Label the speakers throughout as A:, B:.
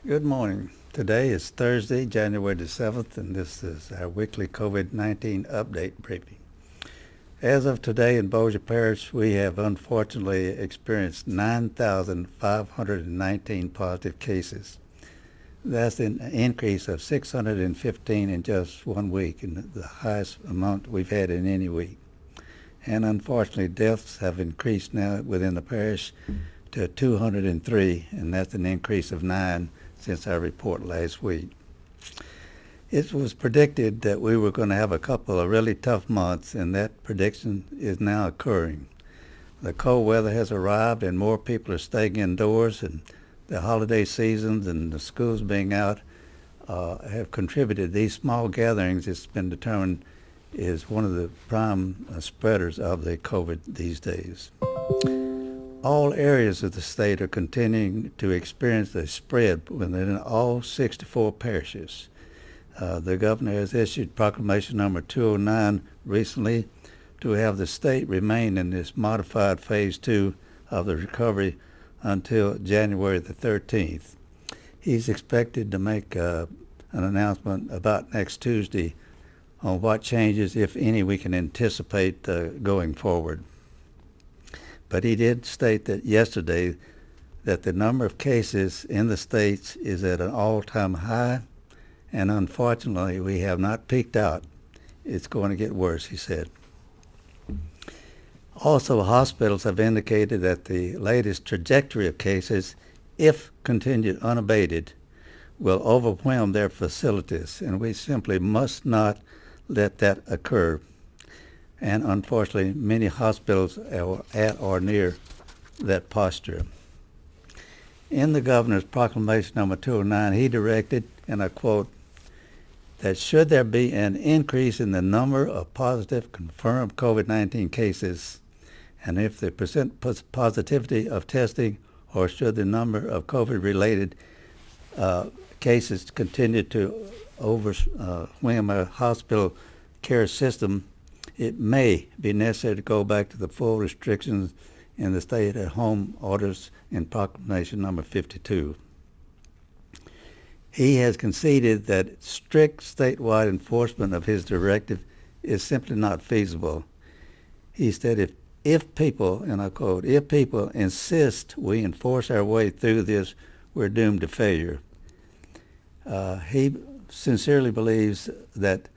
A: Good morning. Today is Thursday, January the 7th, and this is our weekly COVID-19 update briefing. As of today in Bossier Parish, we have unfortunately experienced 9,519 positive cases. That's an increase of 615 in just 1 week, and the highest amount we've had in any week. And unfortunately, deaths have increased now within the parish to 203, and that's an increase of 9 since our report last week. It was predicted that we were going to have a couple of really tough months, and that prediction is now occurring. The cold weather has arrived, and more people are staying indoors, and the holiday seasons and the schools being out have contributed. These small gatherings, it's been determined, is one of the prime spreaders of the COVID these days. All areas of the state are continuing to experience a spread within all 64 parishes. The governor has issued proclamation number 209 recently to have the state remain in this modified phase 2 of the recovery until January the 13th. He's expected to make an announcement about next Tuesday on what changes, if any, we can anticipate going forward. But he did state that yesterday that the number of cases in the states is at an all-time high, and unfortunately we have not peaked out. It's going to get worse, he said. Also, hospitals have indicated that the latest trajectory of cases, if continued unabated, will overwhelm their facilities, and we simply must not let that occur. And unfortunately, many hospitals are at or near that posture. In the governor's proclamation number 209, he directed, and I quote, that should there be an increase in the number of positive confirmed COVID-19 cases, and if the percent positivity of testing, or should the number of COVID-related cases continue to overwhelm our hospital care system, it may be necessary to go back to the full restrictions in the stay-at-home orders in proclamation number 52. He has conceded that strict statewide enforcement of his directive is simply not feasible. He said if people, and I quote, if people insist we enforce our way through this, we're doomed to failure. He sincerely believes that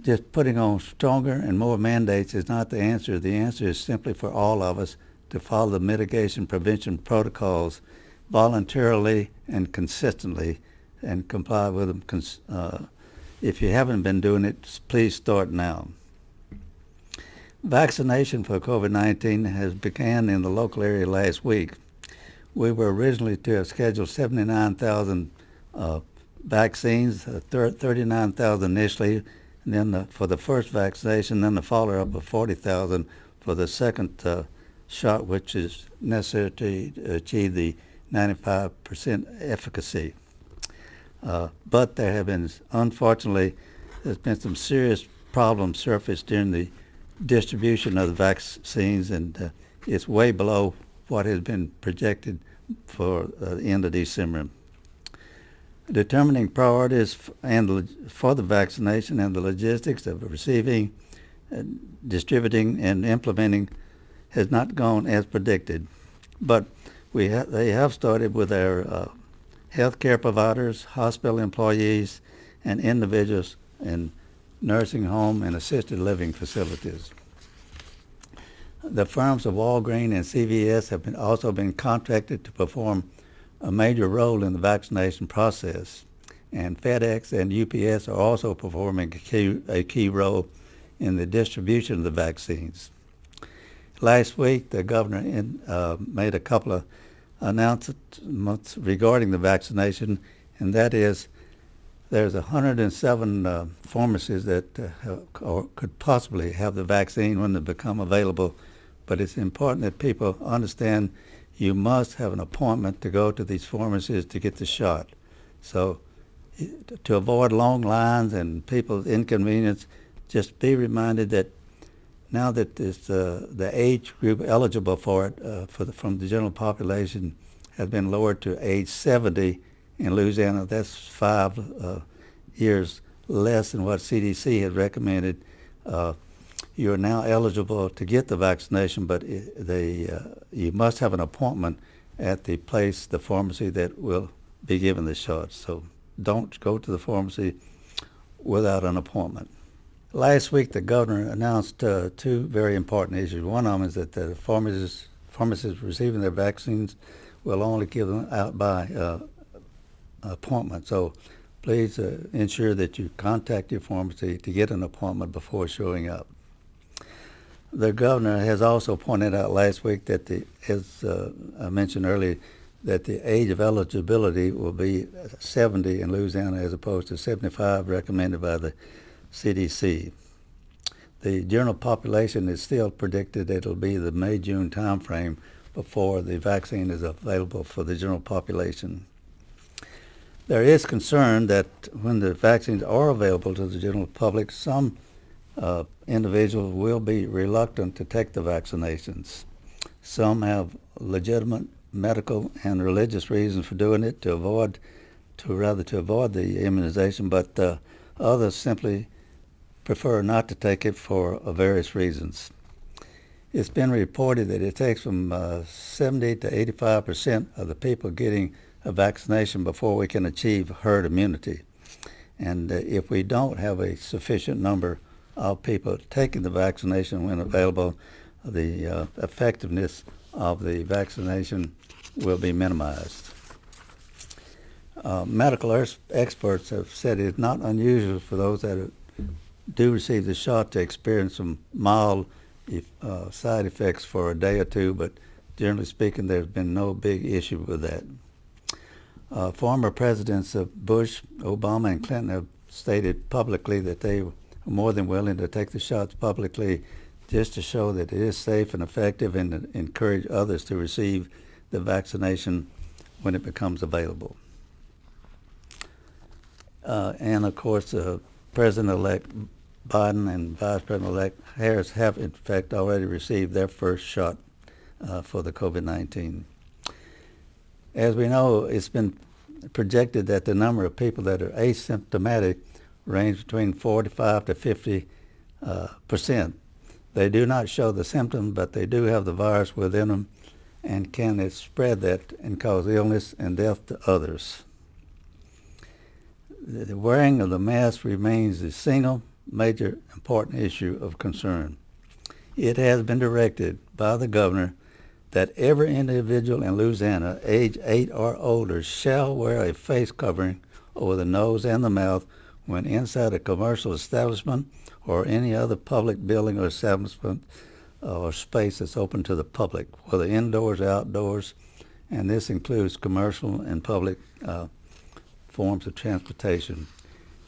A: just putting on stronger and more mandates is not the answer. The answer is simply for all of us to follow the mitigation prevention protocols voluntarily and consistently and comply with them. If you haven't been doing it, please start now. Vaccination for COVID-19 has begun in the local area last week. We were originally to have scheduled 79,000 vaccines, 39,000 initially, and then for the first vaccination, then the follow-up of 40,000 for the second shot, which is necessary to achieve the 95% efficacy. But there have been, unfortunately, there's been some serious problems surfaced during the distribution of the vaccines, and it's way below what has been projected for the end of December. Determining priorities for the vaccination and the logistics of receiving, distributing, and implementing has not gone as predicted. But they have started with our healthcare providers, hospital employees, and individuals in nursing home and assisted living facilities. The firms of Walgreens and CVS have also been contracted to perform a major role in the vaccination process, and FedEx and UPS are also performing a key role in the distribution of the vaccines. Last week, the governor made a couple of announcements regarding the vaccination, and that is there's 107 pharmacies that could possibly have the vaccine when they become available, but it's important that people understand you must have an appointment to go to these pharmacies to get the shot. So to avoid long lines and people's inconvenience, just be reminded that now that the age group eligible for it from the general population has been lowered to age 70, in Louisiana. That's 5 years less than what CDC had recommended. You are now eligible to get the vaccination, but you must have an appointment at the place, the pharmacy that will be given the shot. So don't go to the pharmacy without an appointment. Last week, the governor announced two very important issues. One of them is that the pharmacists receiving their vaccines will only give them out by appointment. So please ensure that you contact your pharmacy to get an appointment before showing up. The governor has also pointed out last week that, as I mentioned earlier, that the age of eligibility will be 70 in Louisiana as opposed to 75 recommended by the CDC. The general population is still predicted that it'll be the May-June timeframe before the vaccine is available for the general population. There is concern that when the vaccines are available to the general public, some individuals will be reluctant to take the vaccinations. Some have legitimate medical and religious reasons for doing it, to avoid the immunization, but others simply prefer not to take it for various reasons. It's been reported that it takes from 70 to 85% of the people getting a vaccination before we can achieve herd immunity. And if we don't have a sufficient number of people taking the vaccination when available, the effectiveness of the vaccination will be minimized. Medical experts have said it's not unusual for those that do receive the shot to experience some mild side effects for a day or two, but generally speaking, there's been no big issue with that. Former presidents of Bush, Obama, and Clinton have stated publicly that they are more than willing to take the shots publicly just to show that it is safe and effective, and to encourage others to receive the vaccination when it becomes available. And of course, President-elect Biden and Vice President-elect Harris have in fact already received their first shot for the COVID-19. As we know, it's been projected that the number of people that are asymptomatic range between 45 to 50%. They do not show the symptoms, but they do have the virus within them and can spread that and cause illness and death to others. The wearing of the mask remains the single major important issue of concern. It has been directed by the governor that every individual in Louisiana age 8 or older shall wear a face covering over the nose and the mouth when inside a commercial establishment or any other public building or establishment or space that's open to the public, whether indoors or outdoors, and this includes commercial and public forms of transportation.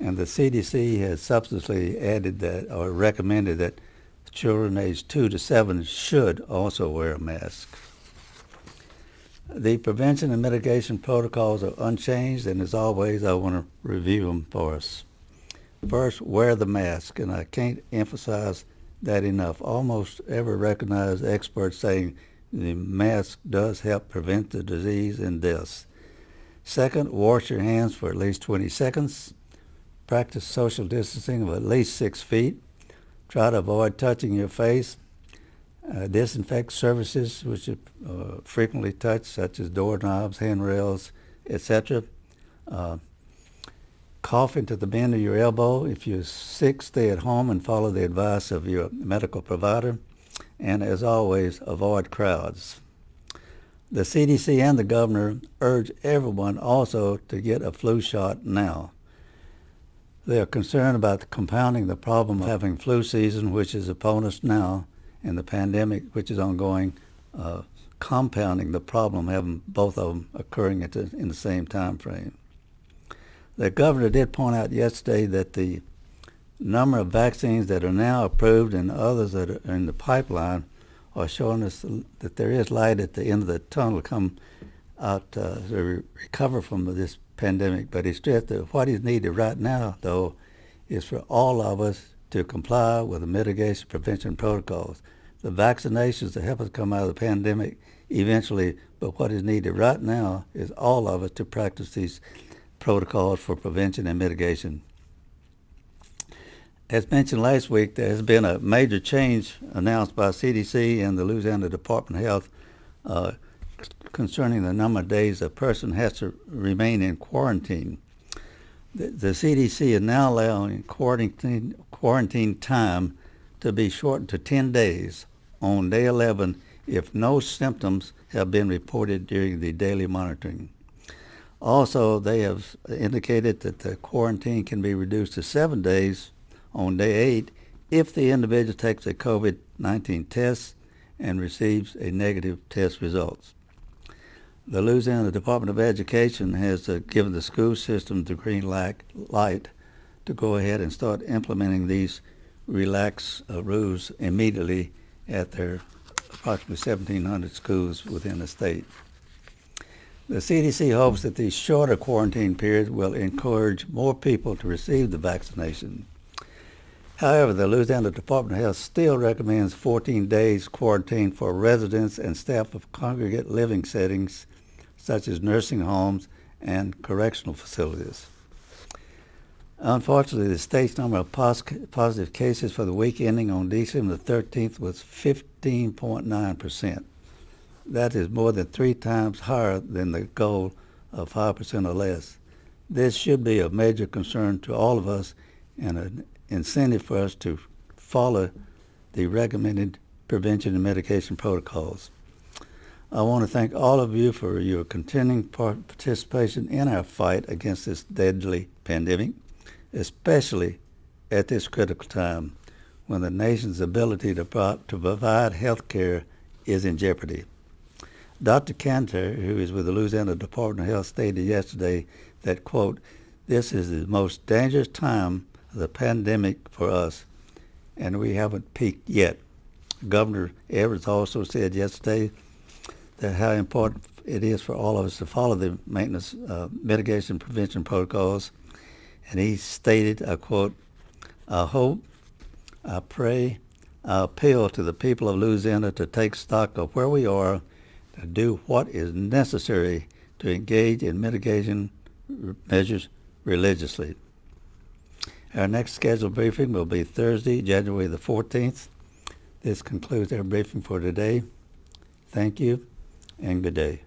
A: And the CDC has subsequently added that, or recommended that children aged 2 to 7 should also wear a mask. The prevention and mitigation protocols are unchanged, and as always, I want to review them for us. First, wear the mask, and I can't emphasize that enough. Almost every recognized expert saying the mask does help prevent the disease and deaths. Second, wash your hands for at least 20 seconds. Practice social distancing of at least 6 feet. Try to avoid touching your face. Disinfect surfaces which are frequently touched, such as doorknobs, handrails, etc. Cough into the bend of your elbow. If you're sick, stay at home and follow the advice of your medical provider. And as always, avoid crowds. The CDC and the governor urge everyone also to get a flu shot now. They are concerned about compounding the problem of having flu season, which is upon us now, and the pandemic, which is ongoing, compounding the problem, having both of them occurring in the same time frame. The governor did point out yesterday that the number of vaccines that are now approved and others that are in the pipeline are showing us that there is light at the end of the tunnel to come out to recover from this pandemic. But he stressed that what is needed right now, though, is for all of us to comply with the mitigation prevention protocols. the vaccinations to help us come out of the pandemic eventually, but what is needed right now is all of us to practice these protocols for prevention and mitigation. As mentioned last week, there has been a major change announced by CDC and the Louisiana Department of Health concerning the number of days a person has to remain in quarantine. The CDC is now allowing quarantine time to be shortened to 10 days on day 11 if no symptoms have been reported during the daily monitoring. Also, they have indicated that the quarantine can be reduced to 7 days on day 8 if the individual takes a COVID-19 test and receives a negative test results. The Louisiana Department of Education has given the school system the green light to go ahead and start implementing these relaxed rules immediately at their approximately 1,700 schools within the state. The CDC hopes that these shorter quarantine periods will encourage more people to receive the vaccination. However, the Louisiana Department of Health still recommends 14 days quarantine for residents and staff of congregate living settings such as nursing homes and correctional facilities. Unfortunately, the state's number of positive cases for the week ending on December the 13th was 15.9%. That is more than 3 times higher than the goal of 5% or less. This should be a major concern to all of us and an incentive for us to follow the recommended prevention and mitigation protocols. I want to thank all of you for your continuing participation in our fight against this deadly pandemic, especially at this critical time when the nation's ability to provide health care is in jeopardy. Dr. Cantor, who is with the Louisiana Department of Health, stated yesterday that, quote, "This is the most dangerous time of the pandemic for us, and we haven't peaked yet." Governor Evers also said yesterday that how important it is for all of us to follow the maintenance, mitigation, prevention protocols. And he stated, I quote, "I hope, I pray, I appeal to the people of Louisiana to take stock of where we are, to do what is necessary to engage in mitigation measures religiously." Our next scheduled briefing will be Thursday, January the 14th. This concludes our briefing for today. Thank you and good day.